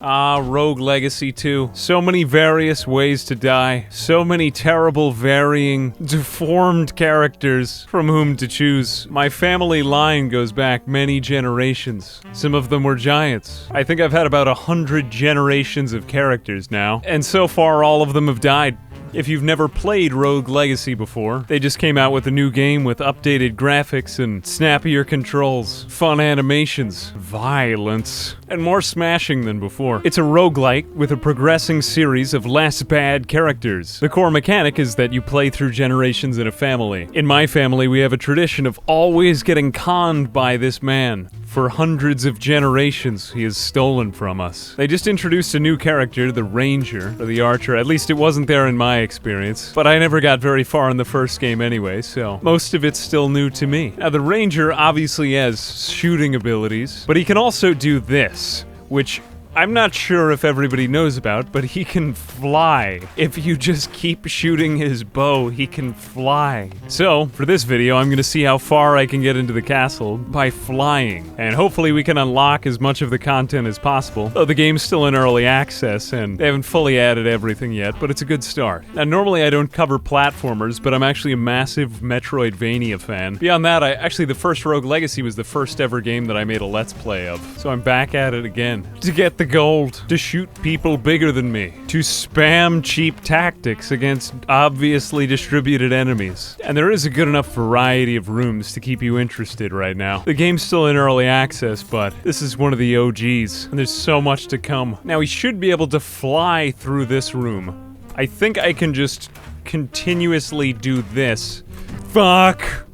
Ah, Rogue Legacy 2. So many various ways to die. So many terrible, varying, deformed characters from whom to choose. My family line goes back many generations. Some of them were giants. I think I've had about 100 generations of characters now, and so far all of them have died. If you've never played Rogue Legacy before, they just came out with a new game with updated graphics and snappier controls, fun animations, violence, and more smashing than before. It's a roguelike with a progressing series of less bad characters. The core mechanic is that you play through generations in a family. In my family, we have a tradition of always getting conned by this man. For hundreds of generations, he has stolen from us. They just introduced a new character, the Ranger, or the Archer. At least it wasn't there in my experience. But I never got very far in the first game anyway, so most of it's still new to me. Now, the Ranger obviously has shooting abilities, but he can also do this, which I'm not sure if everybody knows about, but he can fly. If you just keep shooting his bow, he can fly. So, for this video, I'm gonna see how far I can get into the castle by flying. And hopefully we can unlock as much of the content as possible. Though the game's still in early access, and they haven't fully added everything yet, but it's a good start. Now, normally I don't cover platformers, but I'm actually a massive Metroidvania fan. Beyond that, actually the first Rogue Legacy was the first ever game that I made a Let's Play of. So I'm back at it again. To get the gold, to shoot people bigger than me, to spam cheap tactics against obviously distributed enemies. And there is a good enough variety of rooms to keep you interested right now. The game's still in early access, but this is one of the OGs, and there's so much to come. Now, we should be able to fly through this room. I think I can just continuously do this. Fuck!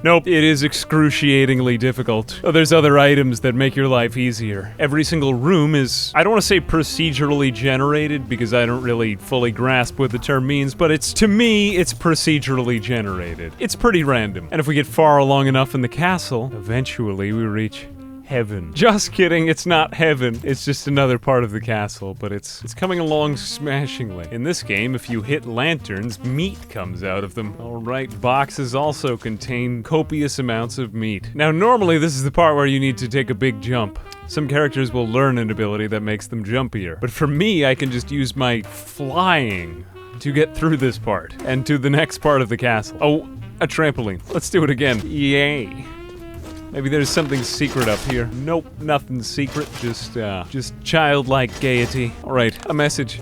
Nope, it is excruciatingly difficult. Oh, there's other items that make your life easier. Every single room is, I don't want to say procedurally generated, because I don't really fully grasp what the term means, but to me, it's procedurally generated. It's pretty random. And if we get far along enough in the castle, eventually we reach heaven. Just kidding, it's not heaven. It's just another part of the castle, but it's coming along smashingly. In this game, if you hit lanterns, meat comes out of them. Alright, boxes also contain copious amounts of meat. Now, normally this is the part where you need to take a big jump. Some characters will learn an ability that makes them jumpier. But for me, I can just use my flying to get through this part, and to the next part of the castle. Oh, a trampoline. Let's do it again. Yay. Maybe there's something secret up here. Nope, nothing secret, just childlike gaiety. Alright, a message.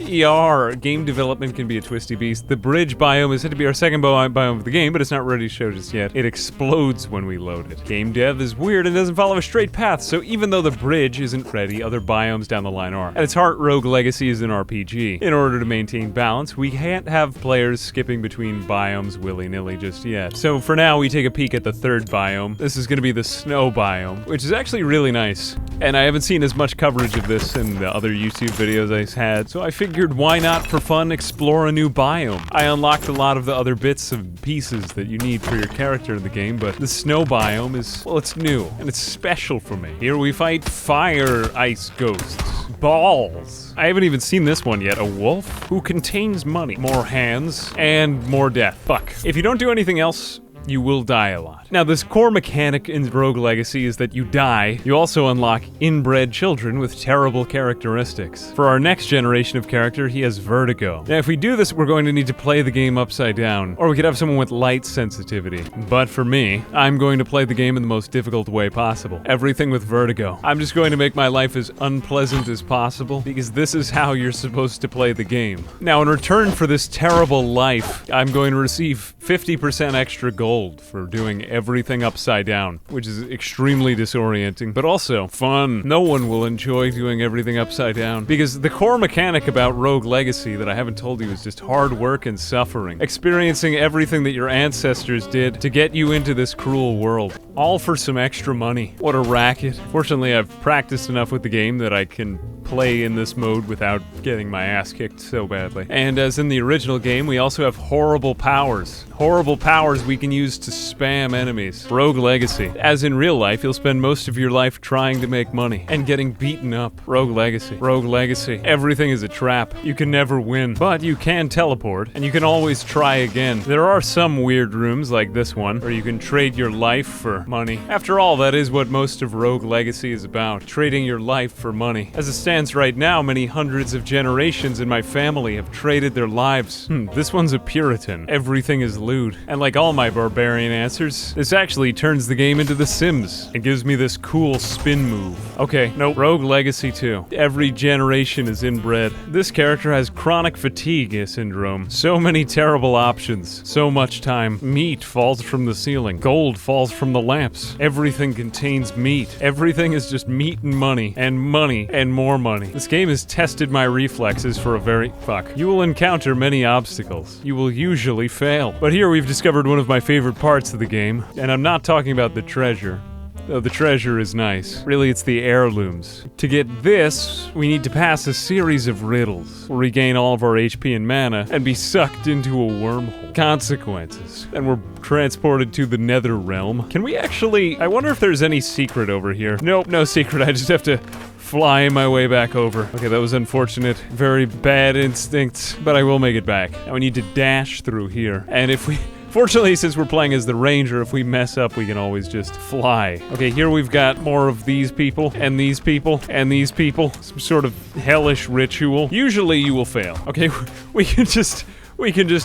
Game development can be a twisty beast. The bridge biome is said to be our second biome of the game, but it's not ready to show just yet. It explodes when we load it. Game dev is weird and doesn't follow a straight path, so even though the bridge isn't ready, other biomes down the line are. At its heart, Rogue Legacy is an RPG. In order to maintain balance, we can't have players skipping between biomes willy-nilly just yet. So for now, we take a peek at the third biome. This is gonna be the snow biome, which is actually really nice. And I haven't seen as much coverage of this in the other YouTube videos I've had, so I figured why not, for fun, explore a new biome. I unlocked a lot of the other bits and pieces that you need for your character in the game, but the snow biome is, well, it's new, and it's special for me. Here we fight fire ice ghosts. Balls. I haven't even seen this one yet. A wolf who contains money. More hands, and more death. Fuck. If you don't do anything else, you will die a lot. Now, this core mechanic in Rogue Legacy is that you die. You also unlock inbred children with terrible characteristics. For our next generation of character, he has Vertigo. Now, if we do this, we're going to need to play the game upside down, or we could have someone with light sensitivity. But for me, I'm going to play the game in the most difficult way possible. Everything with Vertigo. I'm just going to make my life as unpleasant as possible, because this is how you're supposed to play the game. Now, in return for this terrible life, I'm going to receive 50% extra gold for doing everything upside down, which is extremely disorienting, but also fun. No one will enjoy doing everything upside down, because the core mechanic about Rogue Legacy that I haven't told you is just hard work and suffering. Experiencing everything that your ancestors did to get you into this cruel world. All for some extra money. What a racket. Fortunately, I've practiced enough with the game that I can play in this mode without getting my ass kicked so badly. And as in the original game, we also have horrible powers. Horrible powers we can use used to spam enemies. Rogue Legacy. As in real life, you'll spend most of your life trying to make money and getting beaten up. Rogue Legacy. Rogue Legacy. Everything is a trap. You can never win, but you can teleport, and you can always try again. There are some weird rooms like this one, where you can trade your life for money. After all, that is what most of Rogue Legacy is about, trading your life for money. As it stands right now, many hundreds of generations in my family have traded their lives. This one's a Puritan. Everything is lewd. And like all my barbarian answers, this actually turns the game into The Sims and gives me this cool spin move. Okay, nope. Rogue Legacy 2. Every generation is inbred. This character has chronic fatigue syndrome. So many terrible options. So much time. Meat falls from the ceiling. Gold falls from the lamps. Everything contains meat. Everything is just meat and money and more money. This game has tested my reflexes for a very... Fuck. You will encounter many obstacles. You will usually fail. But here we've discovered one of my favorite parts of the game, and I'm not talking about the treasure. Though the treasure is nice. Really, it's the heirlooms. To get this, we need to pass a series of riddles. We'll regain all of our HP and mana, and be sucked into a wormhole. Consequences. And we're transported to the nether realm. Can we actually... I wonder if there's any secret over here. Nope, no secret. I just have to fly my way back over. Okay, that was unfortunate. Very bad instincts, but I will make it back. Now we need to dash through here. And if we... Fortunately, since we're playing as the ranger, if we mess up, we can always just fly. Okay, here we've got more of these people, and these people, and these people. Some sort of hellish ritual. Usually you will fail. Okay, we can just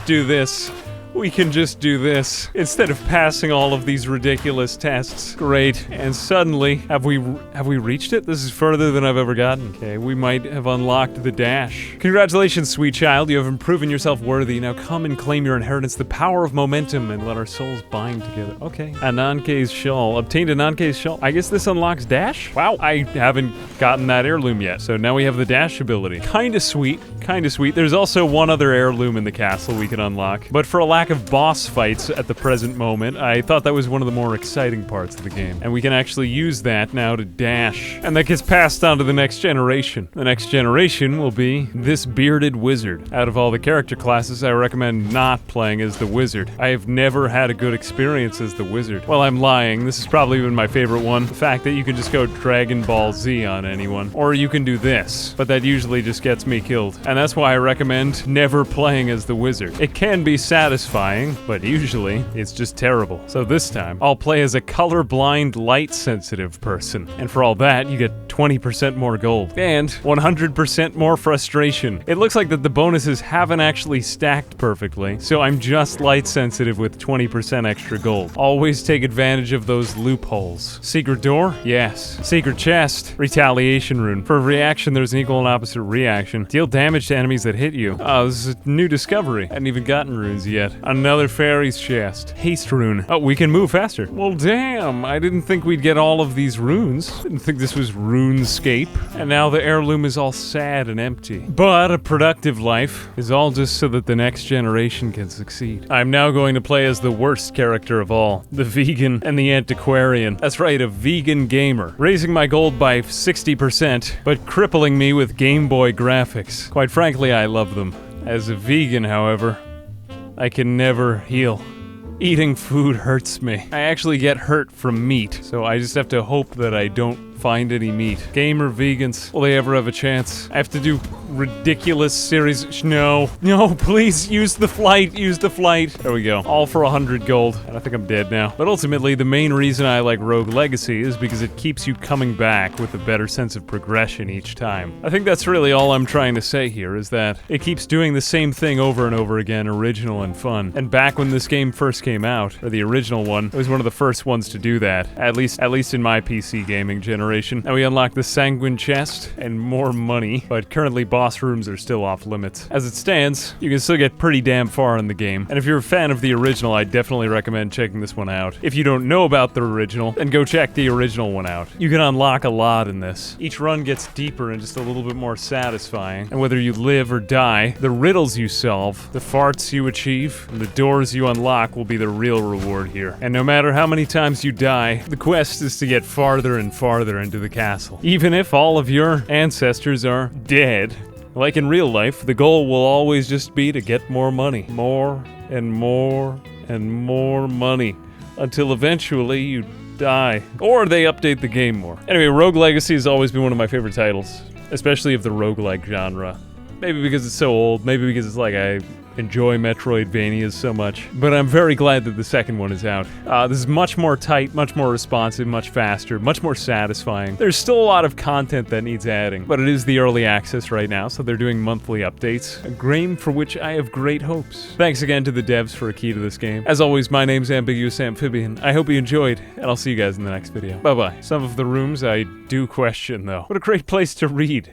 do this. We can just do this instead of passing all of these ridiculous tests. Great. And suddenly, have we reached it? This is further than I've ever gotten. Okay, we might have unlocked the dash. Congratulations, sweet child. You have proven yourself worthy. Now come and claim your inheritance, the power of momentum, and let our souls bind together. Okay. Ananke's shawl. Obtained Ananke's shawl. I guess this unlocks dash? Wow, I haven't gotten that heirloom yet. So now we have the dash ability. Kinda sweet. Kinda sweet. There's also one other heirloom in the castle we can unlock. But for a lack of boss fights at the present moment, I thought that was one of the more exciting parts of the game. And we can actually use that now to dash. And that gets passed on to the next generation. The next generation will be this bearded wizard. Out of all the character classes, I recommend not playing as the wizard. I have never had a good experience as the wizard. Well, I'm lying. This has probably been my favorite one. The fact that you can just go Dragon Ball Z on anyone. Or you can do this. But that usually just gets me killed. And that's why I recommend never playing as the wizard. It can be satisfying, but usually it's just terrible. So this time, I'll play as a colorblind, light-sensitive person. And for all that, you get 20% more gold. And 100% more frustration. It looks like that the bonuses haven't actually stacked perfectly, so I'm just light-sensitive with 20% extra gold. Always take advantage of those loopholes. Secret door? Yes. Secret chest? Retaliation rune. For reaction, there's an equal and opposite reaction. Deal damage to enemies that hit you. Oh, this is a new discovery. I hadn't even gotten runes yet. Another fairy's chest. Haste rune. Oh, we can move faster. Well, damn. I didn't think we'd get all of these runes. Didn't think this was RuneScape. And now the heirloom is all sad and empty. But a productive life is all just so that the next generation can succeed. I'm now going to play as the worst character of all. The vegan and the antiquarian. That's right, a vegan gamer. Raising my gold by 60%, but crippling me with Game Boy graphics. Quite frankly, I love them. As a vegan, however, I can never heal. Eating food hurts me. I actually get hurt from meat, so I just have to hope that I don't find any meat. Gamer vegans, will they ever have a chance? I have to do ridiculous series. No, please use the flight, use the flight. There we go. All for 100 gold. And I think I'm dead now. But ultimately, the main reason I like Rogue Legacy is because it keeps you coming back with a better sense of progression each time. I think that's really all I'm trying to say here, is that it keeps doing the same thing over and over again, original and fun. And back when this game first came out, or the original one, it was one of the first ones to do that. At least in my PC gaming generation. Now we unlock the Sanguine chest and more money, but currently boss rooms are still off limits. As it stands, you can still get pretty damn far in the game, and if you're a fan of the original, I definitely recommend checking this one out. If you don't know about the original, then go check the original one out. You can unlock a lot in this. Each run gets deeper and just a little bit more satisfying, and whether you live or die, the riddles you solve, the farts you achieve, and the doors you unlock will be the real reward here. And no matter how many times you die, the quest is to get farther and farther into the castle. Even if all of your ancestors are dead, like in real life, the goal will always just be to get more money. More and more and more money until eventually you die. Or they update the game more. Anyway, Rogue Legacy has always been one of my favorite titles, especially of the roguelike genre. Maybe because it's so old, maybe because it's like I enjoy Metroidvanias so much, but I'm very glad that the second one is out. This is much more tight, much more responsive, much faster, much more satisfying. There's still a lot of content that needs adding, but it is the early access right now, so they're doing monthly updates, a game for which I have great hopes. Thanks again to the devs for a key to this game. As always, my name's Ambiguous Amphibian. I hope you enjoyed, and I'll see you guys in the next video. Bye-bye. Some of the rooms I do question, though. What a great place to read.